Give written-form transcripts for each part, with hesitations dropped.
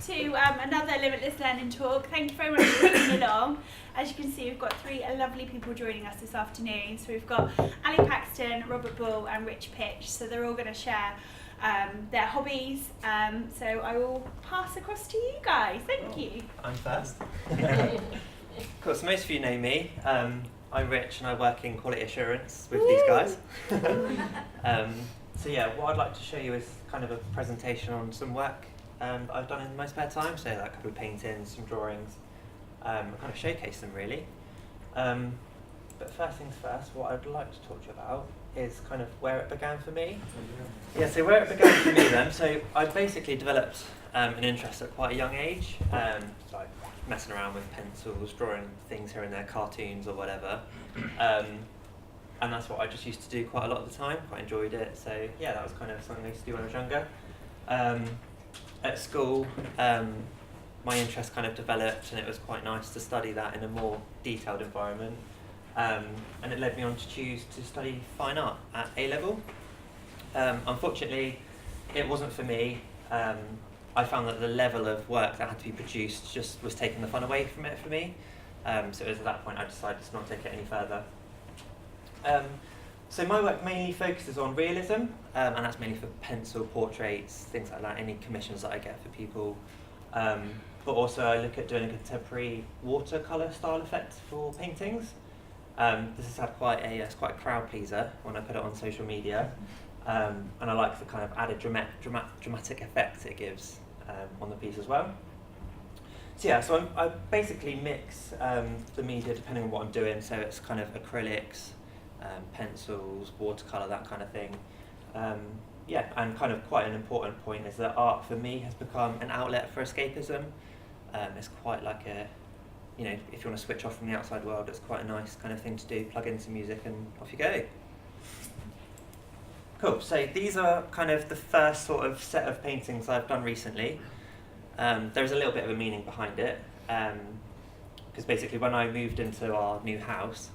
to another Limitless Learning talk. Thank you very much for coming along. As you can see, we've got three lovely people joining us this afternoon. So we've got Ali Paxton, Robert Bull and Rich Pitch. So they're all going to share their hobbies. So I will pass across to you guys. Thank you. I'm first. Of course, most of you know me. I'm Rich and I work in quality assurance with these guys. So yeah, what I'd like to show you is kind of a presentation on some work that I've done in my spare time, so like a couple of paintings, some drawings, kind of showcase them really. But first things first, what I'd like to talk to you about is kind of where it began for me. Yeah, so where it began for me then, so I basically developed an interest at quite a young age, like messing around with pencils, drawing things here and there, cartoons or whatever. And that's what I just used to do quite a lot of the time, quite enjoyed it. So yeah, that was kind of something I used to do when I was younger. At school, my interest kind of developed and it was quite nice to study that in a more detailed environment. And it led me on to choose to study fine art at A-level. Unfortunately, it wasn't for me. I found that the level of work that had to be produced just was taking the fun away from it for me. So it was at that point I decided to not take it any further. So my work mainly focuses on realism, and that's mainly for pencil portraits, things like that, any commissions that I get for people. But also I look at doing a contemporary watercolour style effect for paintings. This has had it's quite a crowd pleaser when I put it on social media, and I like the kind of added dramatic effect it gives on the piece as well. So yeah, so I basically mix the media depending on what I'm doing, so it's kind of acrylics, pencils, watercolour, that kind of thing. Yeah, and kind of quite an important point is that art for me has become an outlet for escapism. It's quite like a, you know, if you want to switch off from the outside world, it's quite a nice kind of thing to do, plug in some music and off you go. Cool, so these are kind of the first sort of set of paintings I've done recently. There's a little bit of a meaning behind it, because basically when I moved into our new house,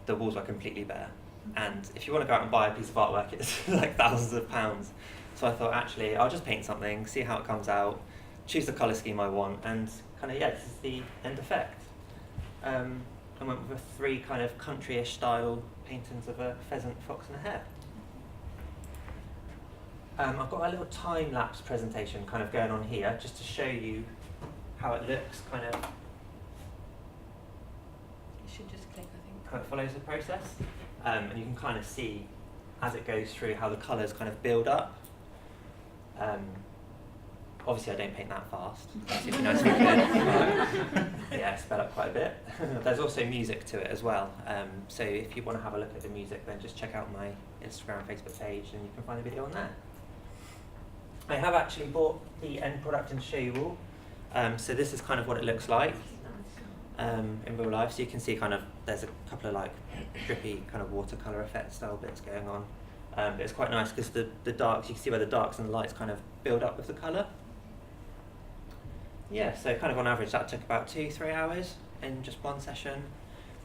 the walls were completely bare. And if you want to go out and buy a piece of artwork, it's like thousands of pounds. So I thought, actually, I'll just paint something, see how it comes out, choose the colour scheme I want, and kind of, yeah, this is the end effect. I went with 3 kind of country-ish style paintings of a pheasant, fox and a hare. I've got a little time-lapse presentation kind of going on here, just to show you how it looks, kind of. You should just click, I think. Kind of follows the process, and you can kind of see as it goes through how the colours kind of build up. Obviously I don't paint that fast, it'd be nice if we could. Yeah, sped up quite a bit. There's also music to it as well, so if you want to have a look at the music, then just check out my Instagram, Facebook page and you can find the video on there. I have actually bought the end product and show you all. So this is kind of what it looks like in real life. So you can see kind of there's a couple of like drippy kind of watercolour effect style bits going on. But it's quite nice because the darks, you can see where the darks and the lights kind of build up with the colour. Yeah, so kind of on average that took about 2-3 hours in just one session.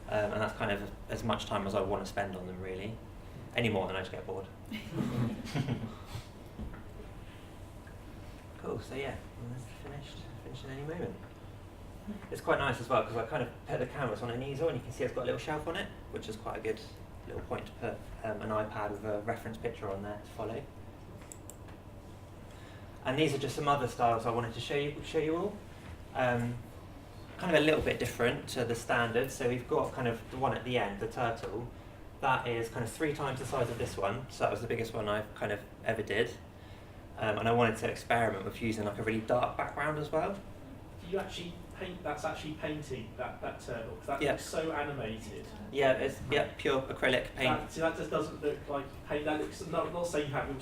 And that's kind of as much time as I want to spend on them really. Any more than I just get bored. Cool, so yeah, that's finished in any moment. It's quite nice as well because I kind of put the canvas on an easel and you can see it's got a little shelf on it, which is quite a good little point to put an iPad with a reference picture on there to follow. And these are just some other styles I wanted to show you all. Kind of a little bit different to the standard, so we've got kind of the one at the end, the turtle. That is kind of 3 times the size of this one, so that was the biggest one I've kind of ever did. And I wanted to experiment with using like a really dark background as well. Do you actually paint, that's actually painting that turtle? Because that looks so animated. Yeah, it's pure acrylic paint. That just doesn't look like paint. That looks, not saying you haven't.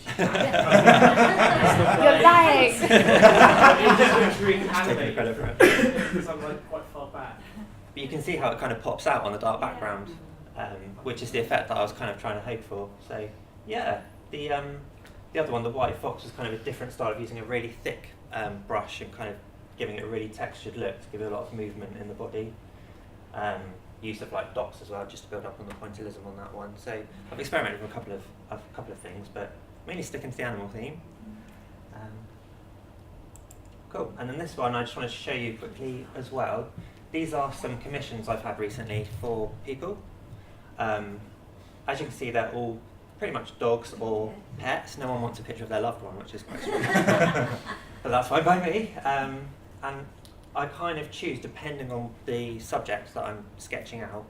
You're lying! It just looks really animated. Because I'm like quite far back. But you can see how it kind of pops out on the dark background, which is the effect that I was kind of trying to hope for. So yeah, the other one, the white fox, was kind of a different style of using a really thick brush and kind of giving it a really textured look to give it a lot of movement in the body. Use of like dots as well, just to build up on the pointillism on that one. So I've experimented with a couple of things, but mainly sticking to the animal theme. Cool. And then this one I just wanted to show you quickly as well. These are some commissions I've had recently for people. As you can see, they're all pretty much dogs or pets. No one wants a picture of their loved one, which is quite strange. But that's fine by me. And I kind of choose, depending on the subject that I'm sketching out,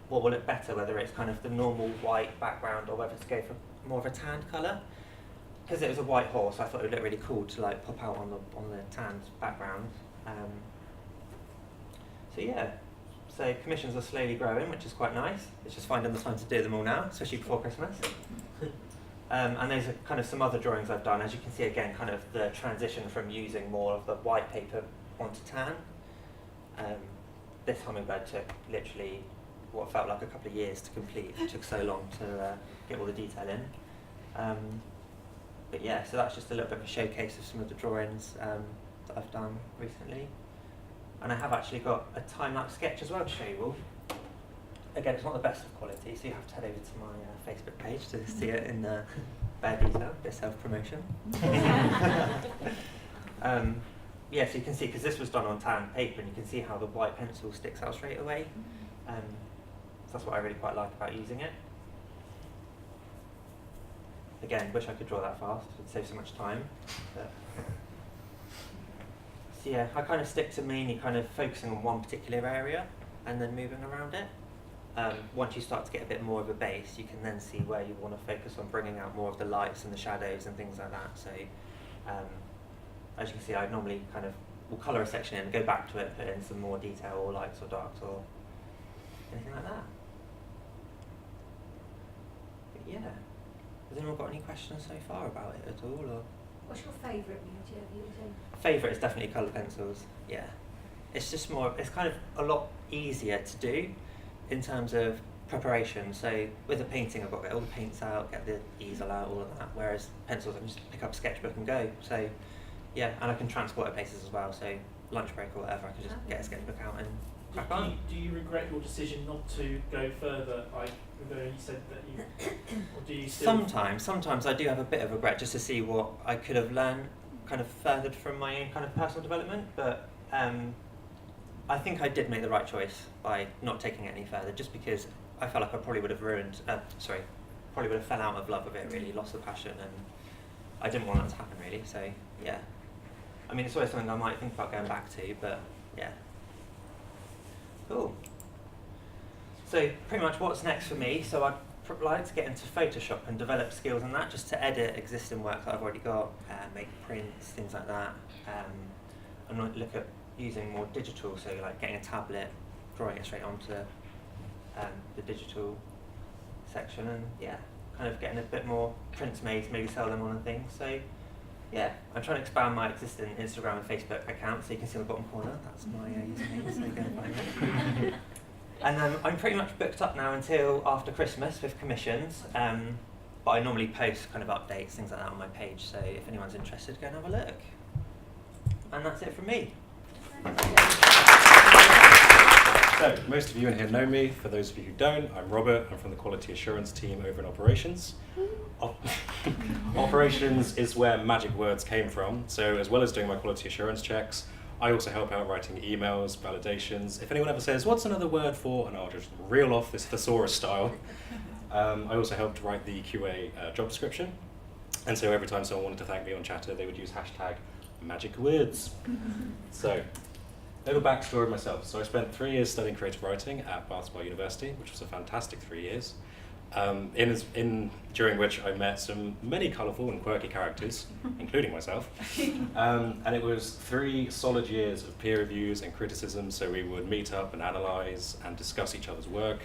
what will look better, whether it's kind of the normal white background or whether to go for more of a tanned colour. Because it was a white horse, I thought it would look really cool to like pop out on the tanned background. So yeah, so commissions are slowly growing, which is quite nice. It's just finding the time to do them all now, especially before Christmas. And there's kind of some other drawings I've done. As you can see again, kind of the transition from using more of the white paper onto tan. This hummingbird took literally what felt like a couple of years to complete. It took so long to get all the detail in. But yeah, so that's just a little bit of a showcase of some of the drawings that I've done recently. And I have actually got a time-lapse sketch as well to show you all. Again, it's not the best of quality, so you have to head over to my Facebook page to see it in bare detail, bit of self-promotion. Yeah, so you can see, because this was done on tan paper, and you can see how the white pencil sticks out straight away. So that's what I really quite like about using it. Again, wish I could draw that fast, it would save so much time. But so yeah, I kind of stick to mainly kind of focusing on one particular area and then moving around it. Once you start to get a bit more of a base, you can then see where you want to focus on bringing out more of the lights and the shadows and things like that. So as you can see, I normally kind of will colour a section in, go back to it, put in some more detail or lights or darks or anything like that. But yeah. Has anyone got any questions so far about it at all? Or What's your favourite medium you're using? favourite is definitely colour pencils. Yeah, it's just more. It's kind of a lot easier to do in terms of preparation. So with a painting, I've got to get all the paints out, get the easel out, all of that. Whereas pencils, I can just pick up a sketchbook and go. So yeah, and I can transport at places as well. So lunch break or whatever, I can just get a sketchbook out and crack on. Do you regret your decision not to go further? You said that you, or do you still? Sometimes I do have a bit of regret just to see what I could have learned, kind of furthered from my own kind of personal development. But I think I did make the right choice by not taking it any further, just because I felt like I probably would have probably would have fell out of love with it, really lost the passion, and I didn't want that to happen really. So yeah, I mean it's always something I might think about going back to, but yeah. Cool. So pretty much what's next for me, so I'd like to get into Photoshop and develop skills in that, just to edit existing work that I've already got, make prints, things like that. And look at using more digital, so like getting a tablet, drawing it straight onto the digital section, and yeah, kind of getting a bit more prints made, maybe sell them on and things. So yeah, I'm trying to expand my existing Instagram and Facebook account, so you can see in the bottom corner, that's my username, so go and find me. And I'm pretty much booked up now until after Christmas with commissions, but I normally post kind of updates, things like that on my page, so if anyone's interested, go and have a look. And that's it from me. So, most of you in here know me. For those of you who don't, I'm Robert. I'm from the quality assurance team over in operations. Operations is where magic words came from. So as well as doing my quality assurance checks, I also help out writing emails, validations. If anyone ever says, what's another word for, and I'll just reel off this thesaurus style. I also helped write the QA job description. And so every time someone wanted to thank me on Chatter, they would use hashtag magic words. So, a little backstory of myself. So I spent 3 years studying creative writing at Bath Spa University, which was a fantastic 3 years. During which I met many colourful and quirky characters, including myself. And it was 3 solid years of peer reviews and criticism, so we would meet up and analyse and discuss each other's work.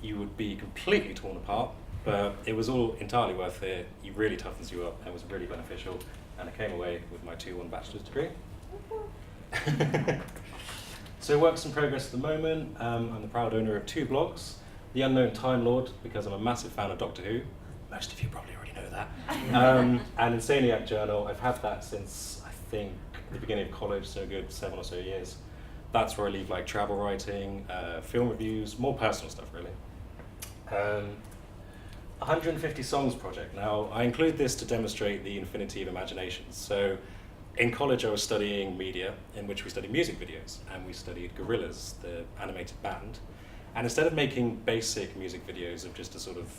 You would be completely torn apart, but it was all entirely worth it. It really toughens you up, and it was really beneficial, and I came away with my 2-1 bachelor's degree. So works in progress at the moment. I'm the proud owner of 2 blogs. The Unknown Time Lord, because I'm a massive fan of Doctor Who. Most of you probably already know that. And Insaniac Journal, I've had that since, I think, the beginning of college, so a good 7 or so years. That's where I leave like travel writing, film reviews, more personal stuff really. 150 songs project. Now, I include this to demonstrate the infinity of imaginations. So in college I was studying media, in which we studied music videos, and we studied Gorillaz, the animated band. And instead of making basic music videos of just a sort of,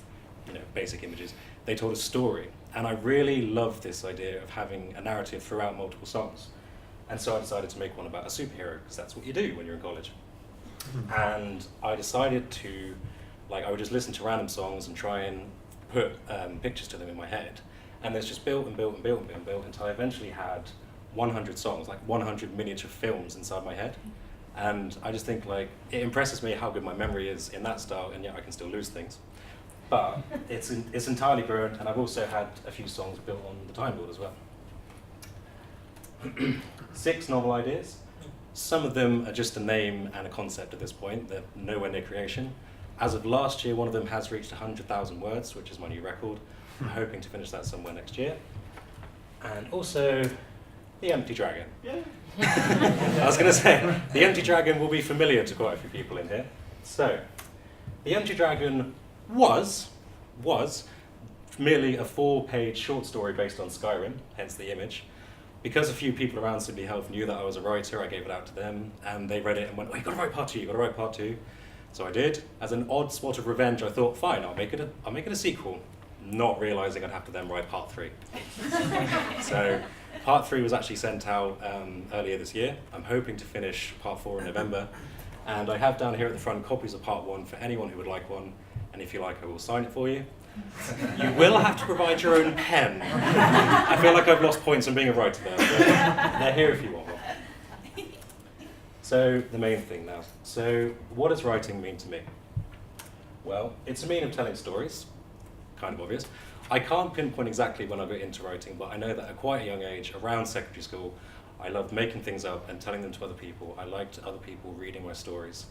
basic images, they told a story. And I really loved this idea of having a narrative throughout multiple songs. And so I decided to make one about a superhero, because that's what you do when you're in college. And I decided to, I would just listen to random songs and try and put pictures to them in my head. And it's just built and built and built and built and built until I eventually had 100 songs, 100 miniature films inside my head. And I just think it impresses me how good my memory is in that style, and yet I can still lose things. But it's entirely grown, and I've also had a few songs built on the time board as well. 6 novel ideas. Some of them are just a name and a concept at this point. They're nowhere near creation. As of last year, one of them has reached 100,000 words, which is my new record. I'm hoping to finish that somewhere next year. And also, The Empty Dragon. Yeah. I was going to say, The Empty Dragon will be familiar to quite a few people in here. So, The Empty Dragon was merely a 4-page short story based on Skyrim, hence the image. Because a few people around Sydney Health knew that I was a writer, I gave it out to them, and they read it and went, "Oh, you've got to write part 2, you've got to write part 2. So I did. As an odd spot of revenge, I thought, fine, I'll make it a sequel, not realising I'd have to then write part 3. So part 3 was actually sent out earlier this year. I'm hoping to finish part 4 in November. And I have down here at the front copies of part 1 for anyone who would like one. And if you like, I will sign it for you. You will have to provide your own pen. I feel like I've lost points on being a writer there, but they're here if you want one. So, the main thing now. So, what does writing mean to me? Well, it's a mean of telling stories. Kind of obvious. I can't pinpoint exactly when I got into writing, but I know that at quite a young age, around secondary school, I loved making things up and telling them to other people. I liked other people reading my stories.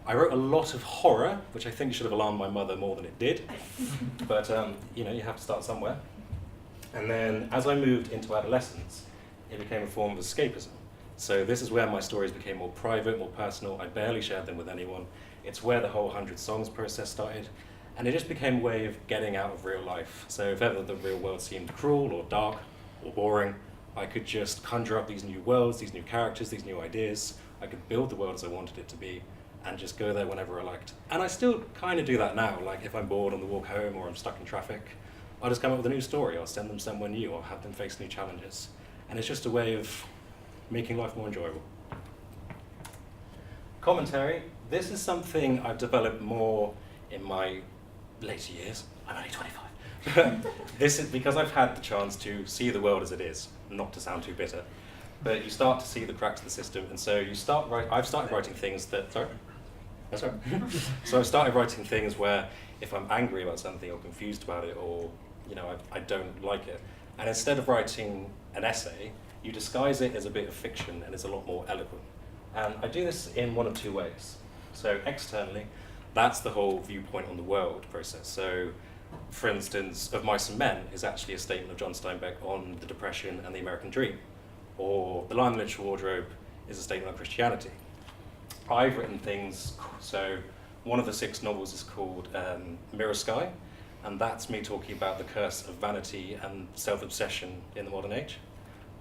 I wrote a lot of horror, which I think should have alarmed my mother more than it did. But, you have to start somewhere. And then, as I moved into adolescence, it became a form of escapism. So this is where my stories became more private, more personal. I barely shared them with anyone. It's where the whole 100 songs process started. And it just became a way of getting out of real life. So if ever the real world seemed cruel or dark or boring, I could just conjure up these new worlds, these new characters, these new ideas. I could build the world as I wanted it to be, and just go there whenever I liked. And I still kind of do that now, if I'm bored on the walk home or I'm stuck in traffic, I'll just come up with a new story, I'll send them somewhere new, or have them face new challenges. And it's just a way of making life more enjoyable. Commentary. This is something I've developed more in my later years. I'm only 25. This is because I've had the chance to see the world as it is, not to sound too bitter. But you start to see the cracks of the system, and so I've started writing things that, sorry? That's right. So I've started writing things where if I'm angry about something or confused about it, or I don't like it, and instead of writing an essay, you disguise it as a bit of fiction and it's a lot more eloquent. And I do this in one of 2 ways. So externally, that's the whole viewpoint on the world process. So, for instance, Of Mice and Men is actually a statement of John Steinbeck on the Depression and the American Dream. Or The Lion, the Lynch Wardrobe is a statement on Christianity. I've written things, so one of the 6 novels is called Mirror Sky, and that's me talking about the curse of vanity and self-obsession in the modern age.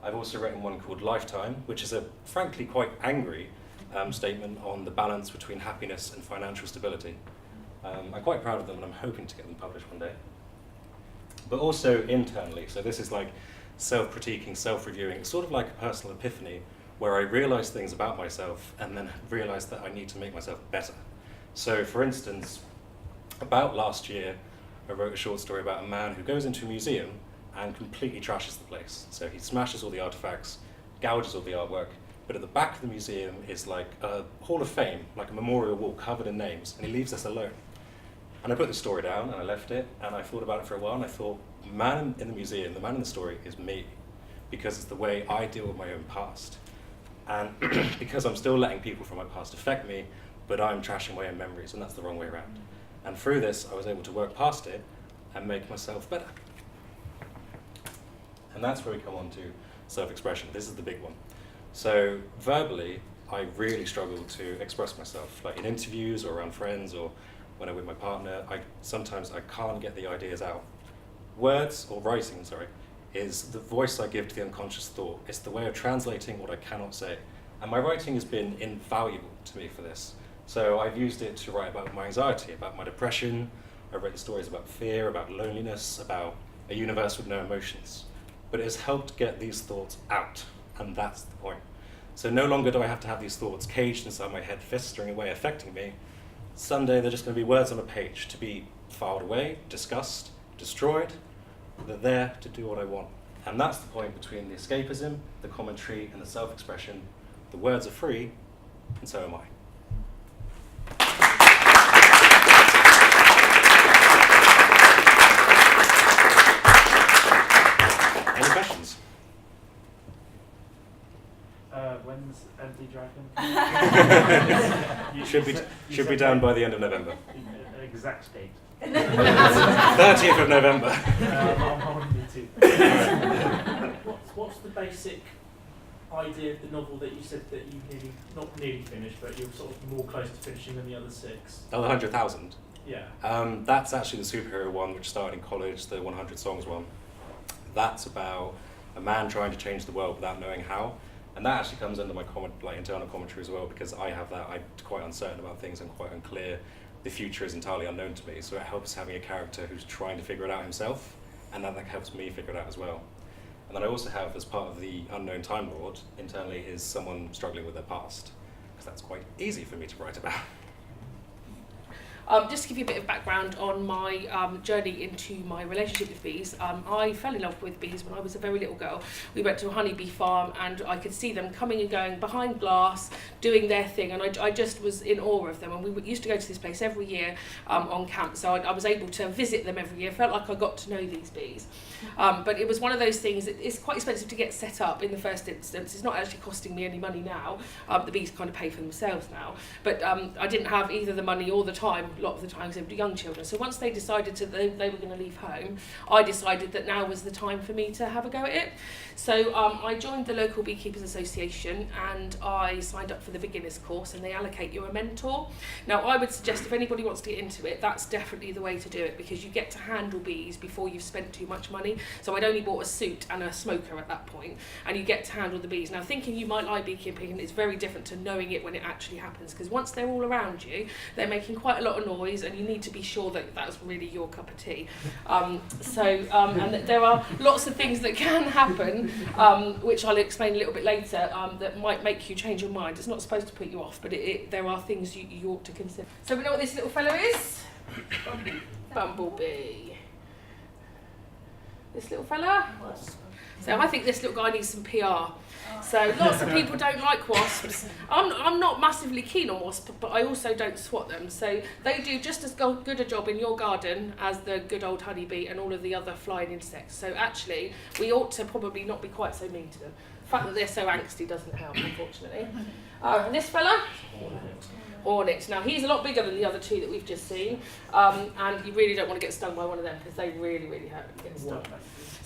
I've also written one called Lifetime, which is a frankly quite angry statement on the balance between happiness and financial stability. I'm quite proud of them, and I'm hoping to get them published one day. But also internally, so this is self-critiquing, self-reviewing, sort of like a personal epiphany, where I realise things about myself and then realise that I need to make myself better. So, for instance, about last year, I wrote a short story about a man who goes into a museum and completely trashes the place. So he smashes all the artifacts, gouges all the artwork, but at the back of the museum is a hall of fame, like a memorial wall covered in names, and he leaves us alone. And I put the story down and I left it, and I thought about it for a while, and I thought, the man in the museum, the man in the story is me, because it's the way I deal with my own past. And because I'm still letting people from my past affect me, but I'm trashing my own memories, and that's the wrong way around. And through this, I was able to work past it and make myself better. And that's where we come on to self-expression. This is the big one. So verbally, I really struggle to express myself, in interviews or around friends or when I'm with my partner. Sometimes I can't get the ideas out. Words, or writing, sorry, is the voice I give to the unconscious thought. It's the way of translating what I cannot say. And my writing has been invaluable to me for this. So I've used it to write about my anxiety, about my depression. I've written stories about fear, about loneliness, about a universe with no emotions. But it has helped get these thoughts out, and that's the point. So no longer do I have to have these thoughts caged inside my head, festering away, affecting me. Someday they're just going to be words on a page, to be filed away, discussed, destroyed. They're there to do what I want. And that's the point between the escapism, the commentary, and the self-expression. The words are free, and so am I. Any questions? When's Empty Dragon? Should be done by the end of November. Exact date. 30th of November. I'm holding you to. What's the basic idea of the novel that you said that you not nearly finished, but you're sort of more close to finishing than the other 6? Oh, the 100,000. Yeah. That's actually the superhero one, which started in college, the 100 songs one. That's about a man trying to change the world without knowing how. And that actually comes under my internal commentary as well, because I have that. I'm quite uncertain about things. I'm quite unclear. The future is entirely unknown to me. So it helps having a character who's trying to figure it out himself, and that helps me figure it out as well. And then I also have, as part of the unknown Time Lord, internally is someone struggling with their past, because that's quite easy for me to write about. Just to give you a bit of background on my journey into my relationship with bees, I fell in love with bees when I was a very little girl. We went to a honeybee farm and I could see them coming and going behind glass, doing their thing, and I just was in awe of them. And we used to go to this place every year on camp, so I was able to visit them every year. Felt like I got to know these bees. But it was one of those things that it's quite expensive to get set up in the first instance. It's not actually costing me any money now. The bees kind of pay for themselves now. But I didn't have either the money or the time, a lot of the time, because they were young children. So once they decided they were going to leave home, I decided that now was the time for me to have a go at it. So I joined the local Beekeepers Association and I signed up for the beginners course, and they allocate you a mentor. Now I would suggest if anybody wants to get into it, that's definitely the way to do it, because you get to handle bees before you've spent too much money. So I'd only bought a suit and a smoker at that point, and you get to handle the bees. Now thinking you might like beekeeping is very different to knowing it when it actually happens, because once they're all around you, they're making quite a lot of noise, and you need to be sure that that's really your cup of tea. And there are lots of things that can happen, which I'll explain a little bit later, that might make you change your mind. It's not supposed to put you off, but there are things you ought to consider. So we know what this little fellow is? Bumblebee. This little fella? So I think this little guy needs some PR. So lots of people don't like wasps. I'm not massively keen on wasps, but I also don't swat them. So they do just as good a job in your garden as the good old honeybee and all of the other flying insects. So actually, we ought to probably not be quite so mean to them. The fact that they're so angsty doesn't help, unfortunately. And this fella? Hornet. Now he's a lot bigger than the other two that we've just seen, and you really don't want to get stung by one of them because they really, really hurt when you get stung.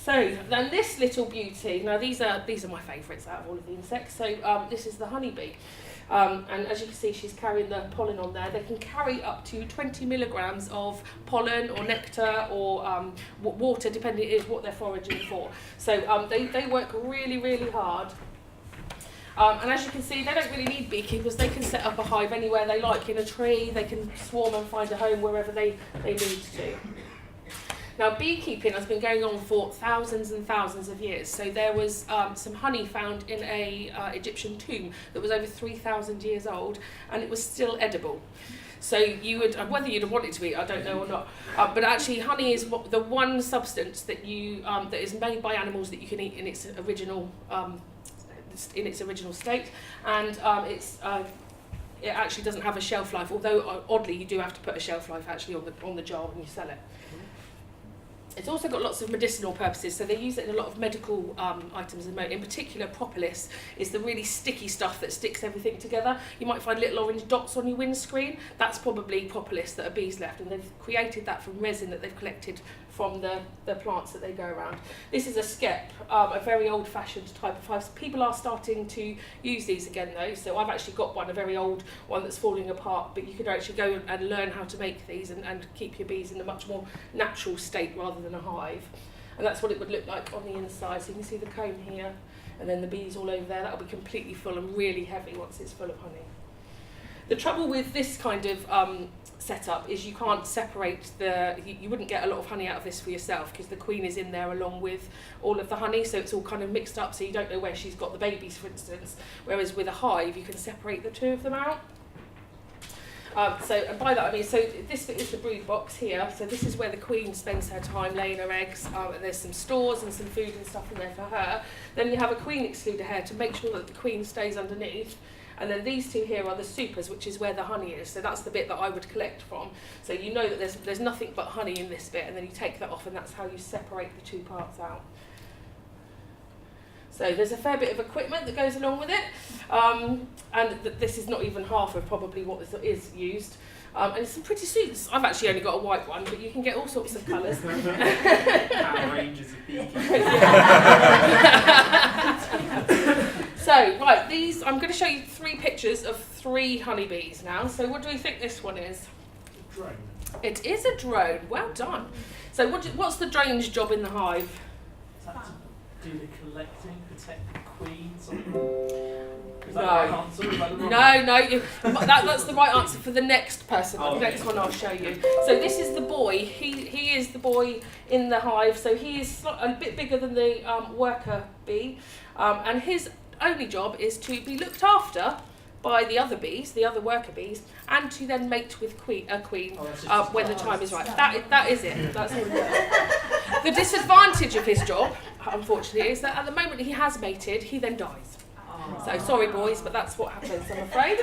So then this little beauty. Now these are my favourites out of all of the insects. So this is the honeybee, and as you can see, she's carrying the pollen on there. They can carry up to 20 milligrams of pollen or nectar or water, depending it is what they're foraging for. So they work really, really hard. And as you can see, they don't really need beekeepers. They can set up a hive anywhere they like, in a tree. They can swarm and find a home wherever they need to. Now, beekeeping has been going on for thousands and thousands of years. So there was some honey found in a Egyptian tomb that was over 3,000 years old, and it was still edible. So you would, whether you'd want it to eat, I don't know or not. But actually, honey is the one substance that that is made by animals that you can eat in its original state, and it actually doesn't have a shelf life, although oddly you do have to put a shelf life actually on the jar when you sell it. It's also got lots of medicinal purposes, so they use it in a lot of medical items. In particular, propolis is the really sticky stuff that sticks everything together. You might find little orange dots on your windscreen. That's probably propolis that a bee's left, and they've created that from resin that they've collected from the plants that they go around. This is a skep, a very old-fashioned type of hive. People are starting to use these again though, so I've actually got one, a very old one that's falling apart, but you could actually go and learn how to make these and keep your bees in a much more natural state rather than a hive. And that's what it would look like on the inside. So you can see the comb here, and then the bees all over there. That'll be completely full and really heavy once it's full of honey. The trouble with this kind of setup is you can't separate you wouldn't get a lot of honey out of this for yourself because the queen is in there along with all of the honey, so it's all kind of mixed up, so you don't know where she's got the babies, for instance. Whereas with a hive, you can separate the two of them out. And by that I mean, so this bit is the brood box here, so this is where the queen spends her time laying her eggs, and there's some stores and some food and stuff in there for her. Then you have a queen excluder here to make sure that the queen stays underneath, and then these two here are the supers, which is where the honey is, so that's the bit that I would collect from. So you know that there's nothing but honey in this bit, and then you take that off, and that's how you separate the two parts out. So there's a fair bit of equipment that goes along with it, and this is not even half of probably what is used. And it's some pretty suits. I've actually only got a white one, but you can get all sorts of colours. Power Rangers of beekeeping. So, right, these, I'm going to show you 3 pictures of 3 honeybees now. So what do we think this one is? A drone. It is a drone. Well done. So what's the drone's job in the hive? Is that to do the collecting, protect the queen, something? Is No. that the right answer? Is that the wrong No, that's the right answer for the next person. Oh, The next one I'll show you. So this is the boy. He is the boy in the hive. So he is a bit bigger than the worker bee, and his only job is to be looked after by the other bees, the other worker bees, and to then mate with a queen Oh, that's just when the time is right. That is it. That's all it is. The disadvantage of his job, unfortunately, is that at the moment he has mated, he then dies. So sorry boys, but that's what happens, I'm afraid.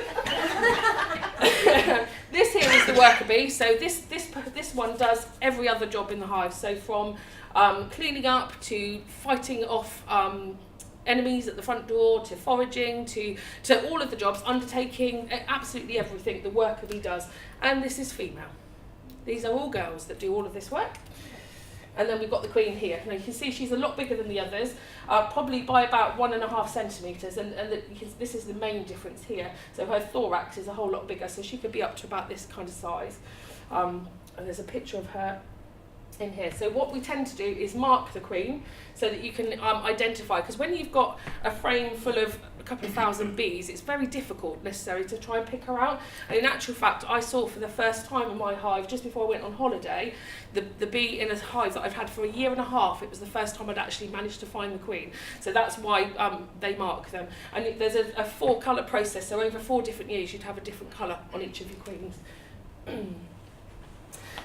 This here is the worker bee. So this one does every other job in the hive. So from cleaning up to fighting off enemies at the front door, to foraging, to all of the jobs, undertaking absolutely everything the worker bee does. And this is female. These are all girls that do all of this work. And then we've got the queen here. Now you can see she's a lot bigger than the others, probably by about 1.5 centimetres, and this is the main difference here. So her thorax is a whole lot bigger, so she could be up to about this kind of size. And there's a picture of her in here. So what we tend to do is mark the queen so that you can identify, because when you've got a frame full of a couple of thousand bees, it's very difficult necessarily to try and pick her out. And in actual fact, I saw for the first time in my hive, just before I went on holiday, the bee in a hive that I've had for 1.5 years, it was the first time I'd actually managed to find the queen. So that's why they mark them. And there's a 4-colour process, so over 4 different years you'd have a different colour on each of your queens.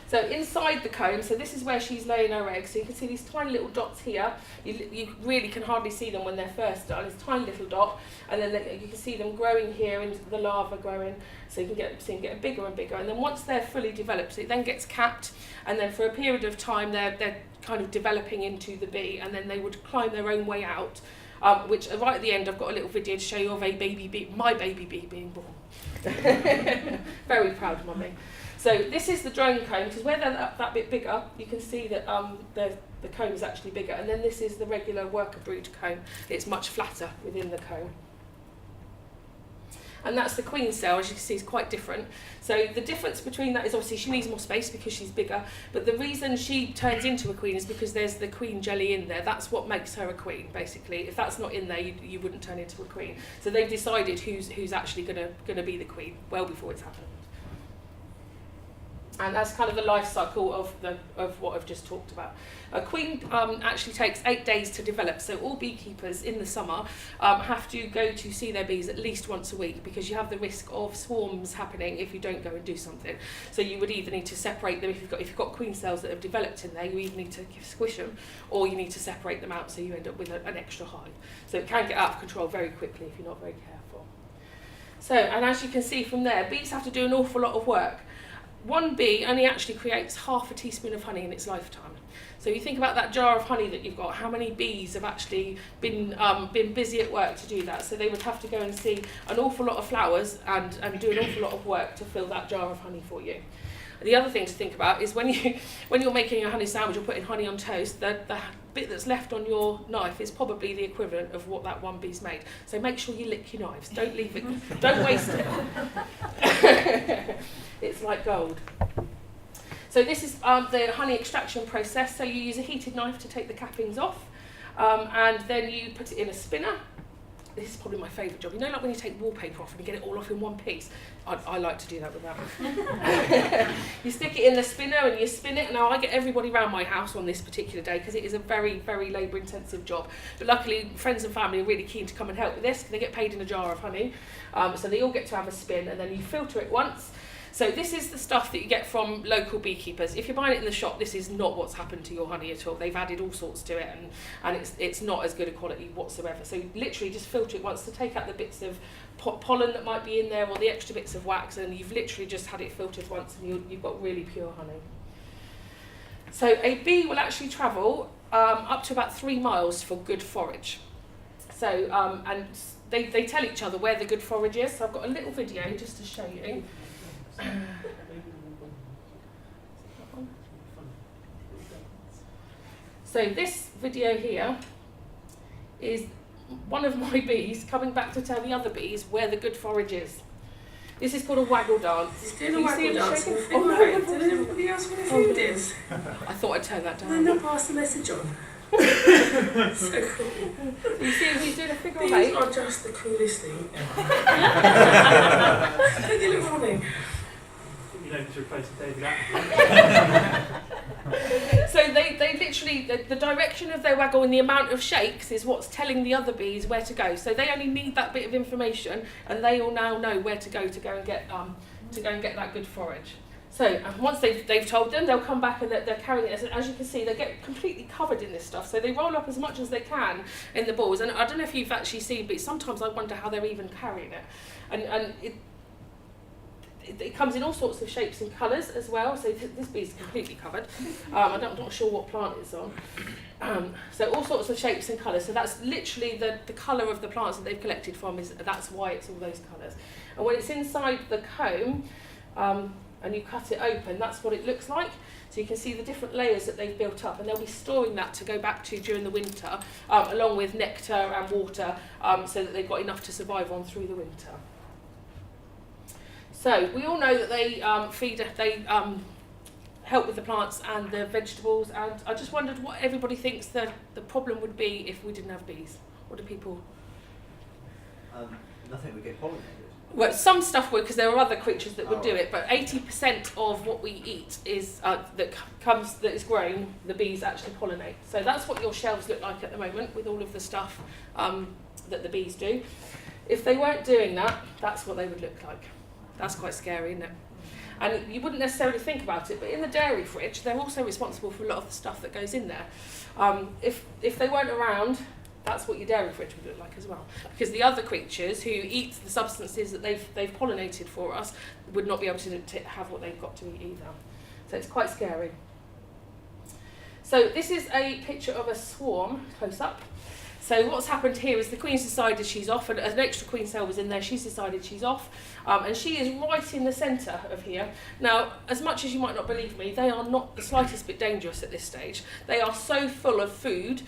So inside the comb, so this is where she's laying her eggs. So you can see these tiny little dots here. You really can hardly see them when they're first done. It's a tiny little dot, and then you can see them growing here and the larva growing. So you can see them getting bigger and bigger. And then once they're fully developed, it then gets capped. And then for a period of time, they're kind of developing into the bee, and then they would climb their own way out. Which right at the end, I've got a little video to show you of a baby bee, my baby bee being born. Very proud, mummy. So this is the drone comb, because where they're that bit bigger, you can see that the comb is actually bigger. And then this is the regular worker brood comb. It's much flatter within the comb. And that's the queen cell, as you can see, is quite different. So the difference between that is obviously she needs more space because she's bigger, but the reason she turns into a queen is because there's the queen jelly in there. That's what makes her a queen, basically. If that's not in there, you wouldn't turn into a queen. So they've decided who's actually gonna be the queen well before it's happened. And that's kind of the life cycle of what I've just talked about. A queen actually takes 8 days to develop, so all beekeepers in the summer have to go to see their bees at least once a week, because you have the risk of swarms happening if you don't go and do something. So you would either need to separate them, if you've got queen cells that have developed in there, you either need to squish them, or you need to separate them out, so you end up with an extra hive. So it can get out of control very quickly if you're not very careful. So, and as you can see from there, bees have to do an awful lot of work. One bee only actually creates half a teaspoon of honey in its lifetime. So you think about that jar of honey that you've got, how many bees have actually been busy at work to do that? So they would have to go and see an awful lot of flowers and do an awful lot of work to fill that jar of honey for you. The other thing to think about is when you're making a honey sandwich or putting honey on toast, the bit that's left on your knife is probably the equivalent of what that one bee's made. So make sure you lick your knives. Don't leave it. Don't waste it. It's like gold. So this is the honey extraction process. So you use a heated knife to take the cappings off, and then you put it in a spinner. This is probably my favourite job. You know, like when you take wallpaper off and you get it all off in one piece? I like to do that with that. You stick it in the spinner and you spin it. Now, I get everybody around my house on this particular day because it is a very, very labour-intensive job. But luckily, friends and family are really keen to come and help with this because they get paid in a jar of honey. So they all get to have a spin, and then you filter it once. So this is the stuff that you get from local beekeepers. If you're buying it in the shop, this is not what's happened to your honey at all. They've added all sorts to it, and it's not as good a quality whatsoever. So you literally just filter it once to take out the bits of pollen that might be in there or the extra bits of wax, and you've literally just had it filtered once, and you've got really pure honey. So a bee will actually travel up to about 3 miles for good forage. So and they tell each other where the good forage is. So I've got a little video just to show you. So this video here is one of my bees coming back to tell the other bees where the good forage is. This is called a waggle dance. He's doing a waggle dance. Oh, no. Does everybody else want to food is? I thought I'd turn that Then down. they'll pass the message on. So cool. You see he's doing a figure of These 8. are just the coolest thing ever. Don't they look funny? You know, to replace David Attenborough. So they literally, the direction of their waggle and the amount of shakes is what's telling the other bees where to go. So they only need that bit of information, and they all now know where to go and get that good forage. So once they've told them, they'll come back and they're carrying it. As you can see, they get completely covered in this stuff. So they roll up as much as they can in the balls. And I don't know if you've actually seen, but sometimes I wonder how they're even carrying it. And it comes in all sorts of shapes and colours as well. So this bee is completely covered. I'm not sure what plant it's on. So all sorts of shapes and colours. So that's literally the colour of the plants that they've collected from. That's why it's all those colours. And when it's inside the comb, and you cut it open, that's what it looks like. So you can see the different layers that they've built up, and they'll be storing that to go back to during the winter, along with nectar and water, so that they've got enough to survive on through the winter. So we all know that they help with the plants and the vegetables, and I just wondered what everybody thinks the problem would be if we didn't have bees. What do people... Nothing would get pollinated. Well, some stuff would, because there are other creatures that would do it, but 80% of what we eat is that is grown, the bees actually pollinate. So that's what your shelves look like at the moment, with all of the stuff that the bees do. If they weren't doing that, that's what they would look like. That's quite scary, isn't it? And you wouldn't necessarily think about it, but in the dairy fridge, they're also responsible for a lot of the stuff that goes in there. If they weren't around, that's what your dairy fridge would look like as well. Because the other creatures who eat the substances that they've pollinated for us would not be able to have what they've got to eat either. So it's quite scary. So this is a picture of a swarm, close up. So what's happened here is the queen's decided she's off, and an extra queen cell was in there. She's decided she's off, and she is right in the centre of here. Now, as much as you might not believe me, they are not the slightest bit dangerous at this stage. They are so full of food,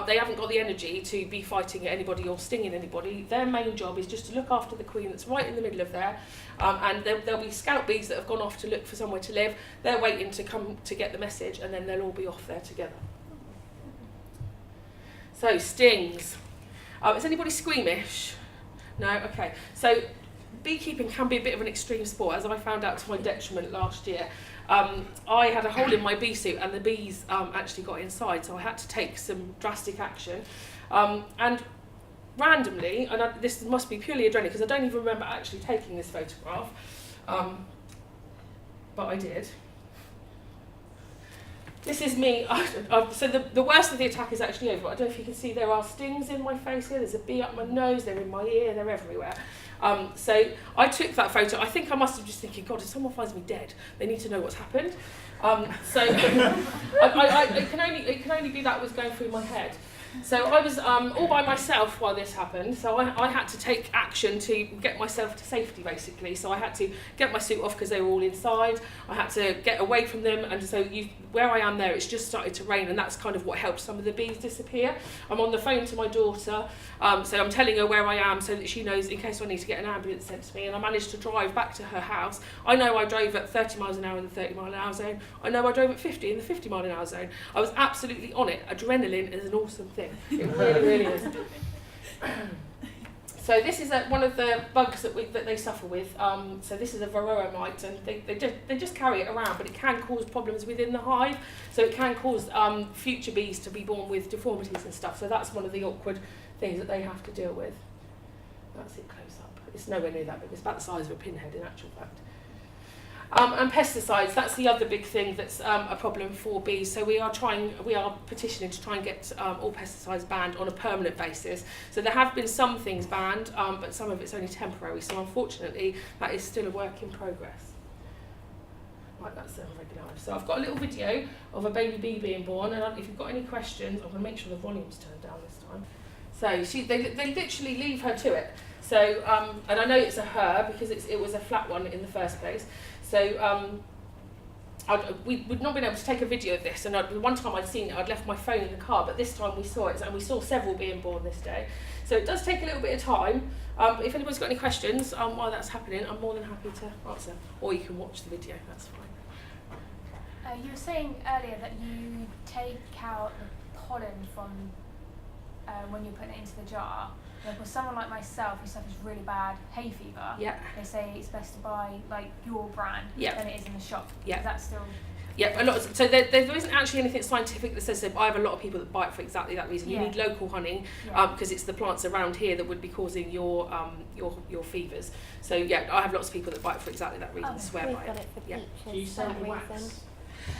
they haven't got the energy to be fighting anybody or stinging anybody. Their main job is just to look after the queen that's right in the middle of there, and there'll be scout bees that have gone off to look for somewhere to live. They're waiting to come to get the message, and then they'll all be off there together. So, stings. Is anybody squeamish? No? Okay. So, beekeeping can be a bit of an extreme sport, as I found out to my detriment last year. I had a hole in my bee suit, and the bees actually got inside, so I had to take some drastic action. And randomly, and this must be purely adrenaline, because I don't even remember actually taking this photograph, but I did. This is me. So the worst of the attack is actually over. I don't know if you can see there are stings in my face here. There's a bee up my nose. They're in my ear. They're everywhere. So I took that photo. I think I must have just thinking, God, if someone finds me dead, they need to know what's happened. So it can only be that was going through my head. So I was all by myself while this happened. So I had to take action to get myself to safety, basically. So I had to get my suit off because they were all inside. I had to get away from them, and so where I am there, it's just started to rain, and that's kind of what helped some of the bees disappear. I'm on the phone to my daughter, so I'm telling her where I am so that she knows in case I need to get an ambulance sent to me, and I managed to drive back to her house. I know I drove at 30 miles an hour in the 30 mile an hour zone. I know I drove at 50 in the 50 mile an hour zone. I was absolutely on it. Adrenaline is an awesome thing. It really, really is. So this is one of the bugs that they suffer with. So this is a varroa mite, and they just carry it around, but it can cause problems within the hive. So it can cause future bees to be born with deformities and stuff. So that's one of the awkward things that they have to deal with. That's it close up. It's nowhere near that big. It's about the size of a pinhead in actual fact. And pesticides, that's the other big thing that's a problem for bees. So we are petitioning to try and get all pesticides banned on a permanent basis. So there have been some things banned, but some of it's only temporary. So unfortunately, that is still a work in progress. Right, that's the regular hive. So I've got a little video of a baby bee being born, and if you've got any questions, I'm going to make sure the volume's turned down this time. So they literally leave her to it. So, and I know it's a her because it was a flat one in the first place. So we'd not been able to take a video of this, and one time I'd seen it, I'd left my phone in the car, but this time we saw it, and we saw several being born this day. So it does take a little bit of time. But if anybody's got any questions while that's happening, I'm more than happy to answer, or you can watch the video, that's fine. You were saying earlier that you take out the pollen from when you're putting it into the jar. Like with someone like myself who suffers really bad hay fever, they say it's best to buy like your brand than it is in the shop. Yeah. Is that still? Yeah, so there isn't actually anything scientific that says so. I have a lot of people that buy it for exactly that reason. You need local honey because it's the plants around here that would be causing your fevers. So yeah, I have lots of people that buy it for exactly that reason. Swear by it. Do you sell the wax?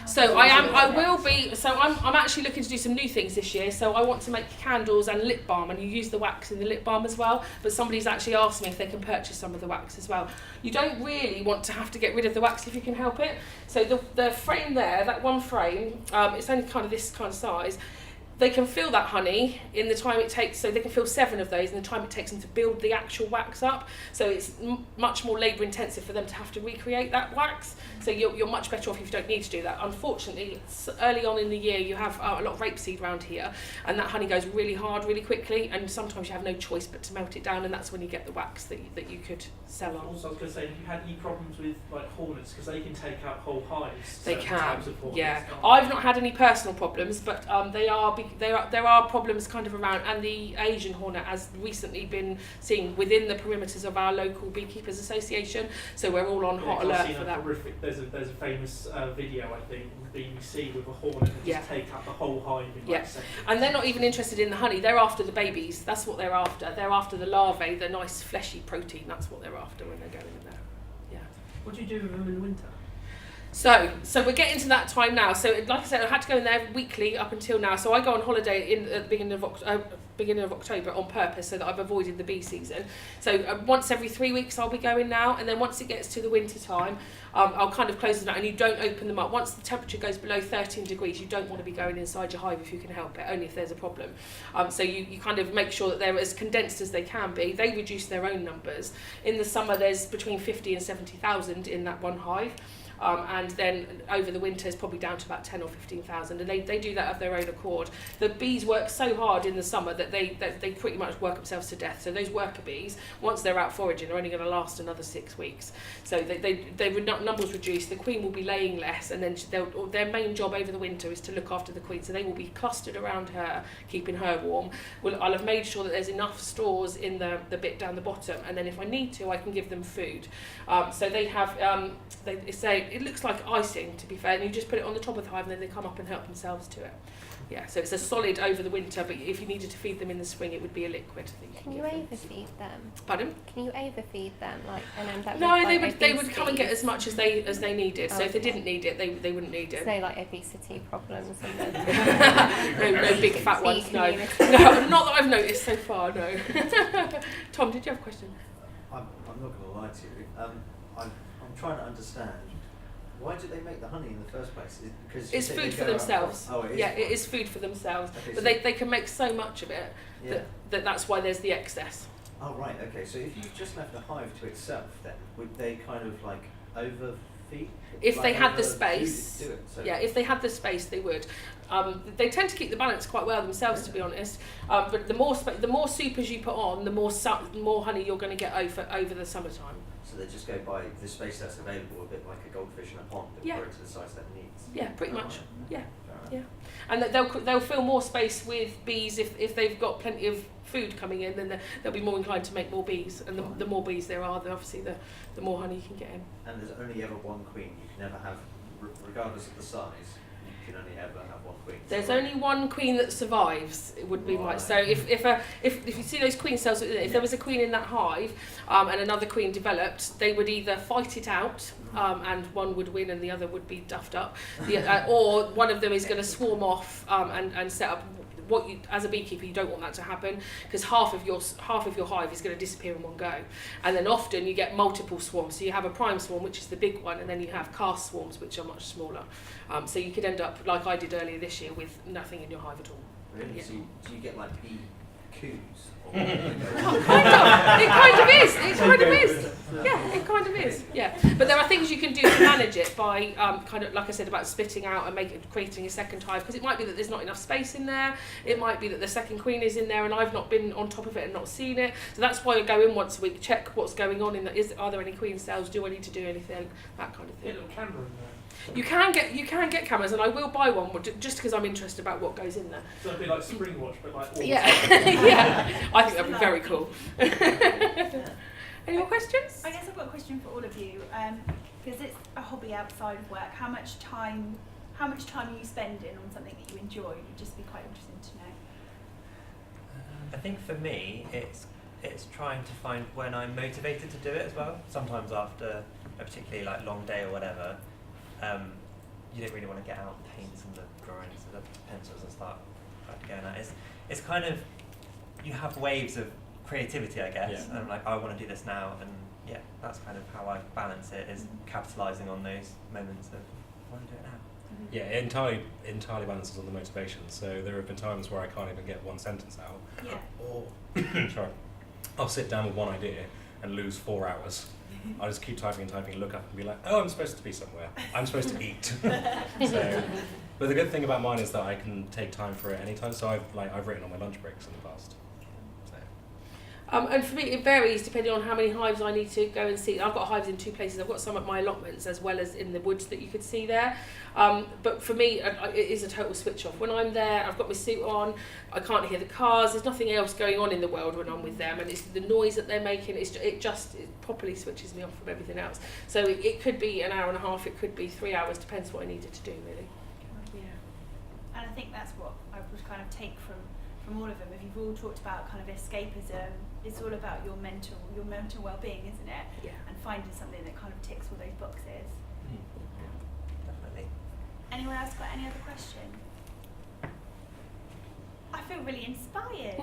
So I'm actually looking to do some new things this year. So I want to make candles and lip balm, and you use the wax in the lip balm as well. But somebody's actually asked me if they can purchase some of the wax as well. You don't really want to have to get rid of the wax if you can help it. So the frame there, that one frame, it's only kind of this kind of size. They can fill that honey in the time it takes, so they can fill 7 of those in the time it takes them to build the actual wax up. So it's much more labour intensive for them to have to recreate that wax. So you're much better off if you don't need to do that. Unfortunately, early on in the year you have a lot of rapeseed around here, and that honey goes really hard really quickly, and sometimes you have no choice but to melt it down, and that's when you get the wax that you could sell on. Also, I was going to say, have you had any problems with like hornets, because they can take out whole hives? They can, types of hornets, yeah. I've not had any personal problems, but there are problems kind of around, and the Asian hornet has recently been seen within the perimeters of our local beekeepers association, so we're all on hot alert for that. There's a famous video, I think, on the BBC with a hornet that just take out the whole hive in like seconds. And they're not even interested in the honey, they're after the babies. That's what they're after. They're after the larvae, the nice fleshy protein. That's what they're after when they're going in there. Yeah. What do you do with them in the winter? So we're getting to that time now. So like I said, I had to go in there weekly up until now. So I go on holiday at the beginning of October on purpose so that I've avoided the bee season. So once every 3 weeks I'll be going now, and then once it gets to the winter time, I'll kind of close them out, and you don't open them up. Once the temperature goes below 13 degrees, you don't want to be going inside your hive if you can help it, only if there's a problem. So you kind of make sure that they're as condensed as they can be. They reduce their own numbers. In the summer there's between 50 and 70,000 in that one hive. And then over the winter it's probably down to about 10 or 15,000, and they do that of their own accord. The bees work so hard in the summer that they pretty much work themselves to death. So those worker bees, once they're out foraging, are only going to last another 6 weeks. So their numbers reduce. The queen will be laying less, and then their main job over the winter is to look after the queen. So they will be clustered around her, keeping her warm. I'll have made sure that there's enough stores in the bit down the bottom, and then if I need to, I can give them food. So they have it looks like icing, to be fair, and you just put it on the top of the hive, and then they come up and help themselves to it. Yeah, so it's a solid over the winter, but if you needed to feed them in the spring, it would be a liquid that you can you overfeed them? Pardon? Can you overfeed them, like, and end up no, with, they would come and get as much as they needed. So if they didn't need it, they wouldn't need it. So like obesity problems and no big fat ones. No, not that I've noticed so far. No. Tom, did you have a question? I'm not going to lie to you. I'm trying to understand Why do they make the honey in the first place? Because it's food for themselves. Oh, it is. Yeah, it is food for themselves. Okay, But so they can make so much of it that's why there's the excess. Oh right, okay. So if you just left the hive to itself, then would they kind of like overfeed? If like they had the overfeed space, it to do it, so yeah. If they had the space, they would. They tend to keep the balance quite well themselves, to be honest. But the more supers you put on, the more honey you're going to get over the summertime. So they just go by the space that's available, a bit like a goldfish in a pond, and grow it to the size that it needs. Yeah, pretty much. Yeah. Fair enough. Yeah. And they'll fill more space with bees if they've got plenty of food coming in, then they'll be more inclined to make more bees. And the more bees there are, obviously the more honey you can get in. And there's only ever one queen. You can never have, regardless of the size, you can only ever have one queen. There's only one queen that survives. It would be right. So if you see those queen cells, if there was a queen in that hive and another queen developed, they would either fight it out and one would win and the other would be duffed up, or one of them is going to swarm off and set up. What you, as a beekeeper, you don't want that to happen, because half of your hive is going to disappear in one go, and then often you get multiple swarms. So you have a prime swarm, which is the big one, and then you have cast swarms, which are much smaller. So you could end up like I did earlier this year with nothing in your hive at all. Really? Yeah. So do you get like bee coos? Or Kind of. It kind of is. It kind of is. Yeah, it kind of is. Yeah. But there are things you can do to manage it by kind of, like I said, about splitting out and creating a second hive, because it might be that there's not enough space in there. It might be that the second queen is in there and I've not been on top of it and not seen it. So that's why I go in once a week, check what's going on in that. Are there any queen cells? Do I need to do anything? That kind of thing. Get a little camera in there. You can get cameras, and I will buy one just because I'm interested about what goes in there. So it'd be like Spring Watch, but like all Yeah, yeah. I think that'd be very cool. Any more questions? I guess I've got a question for all of you, because it's a hobby outside of work. How much time are you spending on something that you enjoy? It would just be quite interesting to know. I think for me, it's trying to find when I'm motivated to do it as well. Sometimes after a particularly like long day or whatever, you don't really want to get out the paints and the drawings and the pencils and start going at it. It's kind of, you have waves of creativity, I guess, Yeah. and I'm like, I want to do this now, and yeah, that's kind of how I balance it, is capitalising on those moments of, I want to do it now. Yeah, it entirely balances on the motivation. So there have been times where I can't even get one sentence out. Yeah. Or, sorry, I'll sit down with one idea and lose 4 hours. I'll just keep typing, look up and be like, oh, I'm supposed to be somewhere. I'm supposed to eat. So, but the good thing about mine is that I can take time for it anytime. So I've written on my lunch breaks in the past. And for me, it varies depending on how many hives I need to go and see. I've got hives in 2 places. I've got some at my allotments as well as in the woods that you could see there. But for me, it is a total switch off. When I'm there, I've got my suit on. I can't hear the cars. There's nothing else going on in the world when I'm with them, and it's the noise that they're making. It properly switches me off from everything else. So it could be an hour and a half. It could be 3 hours. Depends what I needed to do, really. Yeah. And I think that's what I would kind of take from all of them. If you've all talked about kind of escapism, it's all about your mental well-being, isn't it? Yeah. And finding something that kind of ticks all those boxes. Definitely. Anyone else got any other question? I feel really inspired.